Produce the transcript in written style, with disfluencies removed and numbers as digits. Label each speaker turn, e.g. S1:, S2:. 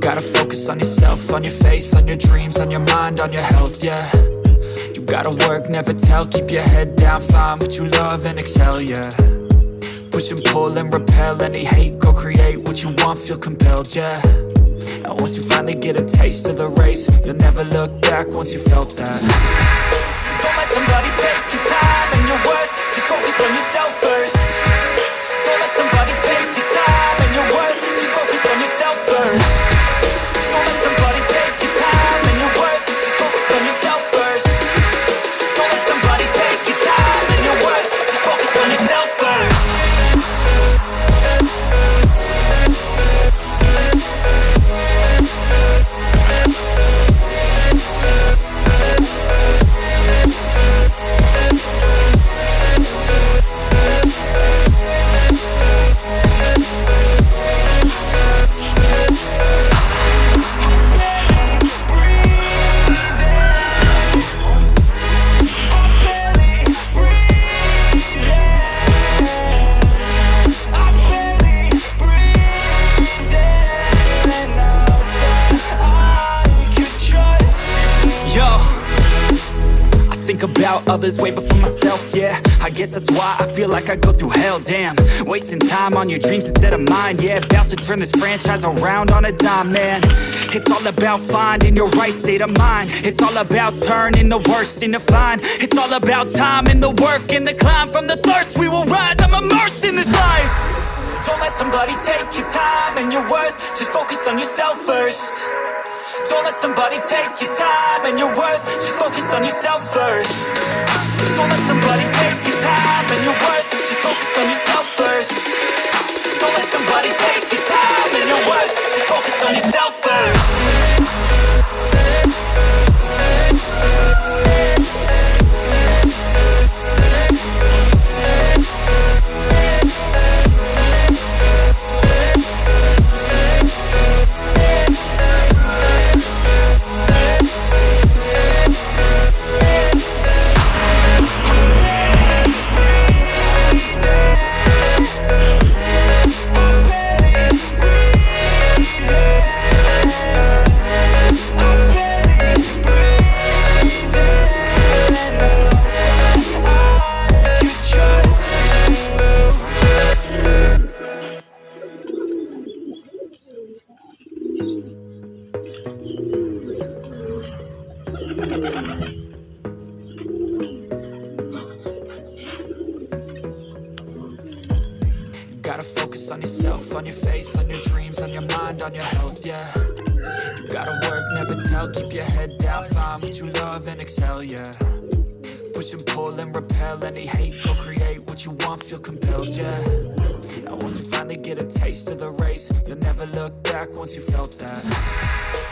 S1: Gotta focus on yourself, on your faith, on your dreams, on your mind, on your health, yeah. You gotta work, never tell, keep your head down, find what you love and excel, yeah. Push and pull and repel any hate, go create what you want, feel compelled, yeah. And once you finally get a taste of the race, you'll never look back once you felt that. Don't let somebody take your time and your worth, just focus on yourself first. Don't let somebody take your time and your worth, just focus on yourself first. Don't let somebody take your time and your worth, just focus on yourself first. Don't let somebody take your time and your worth, just focus on yourself first. About others way before myself, yeah. I guess that's why I feel like I go through hell, damn. Wasting time on your dreams instead of mine, yeah. About to turn this franchise around on a dime, man. It's all about finding your right state of mind. It's all about turning the worst into fine. It's all about time and the work and the climb. From the thirst we will rise, I'm immersed in this life. Don't let somebody take your time and your worth, just focus on yourself first. Don't let somebody take your time and your worth, just focus on yourself first. Don't let somebody take your time and your worth, just focus on yourself first. Don't let somebody take your time and your worth, just focus on yourself first. Gotta focus on yourself, on your faith, on your dreams, on your mind, on your health, yeah. You gotta work, never tell, keep your head down, find what you love and excel, yeah. Push and pull and repel any hate, go create what you want, feel compelled, yeah. And once you finally get a taste of the race, you'll never look back once you felt that.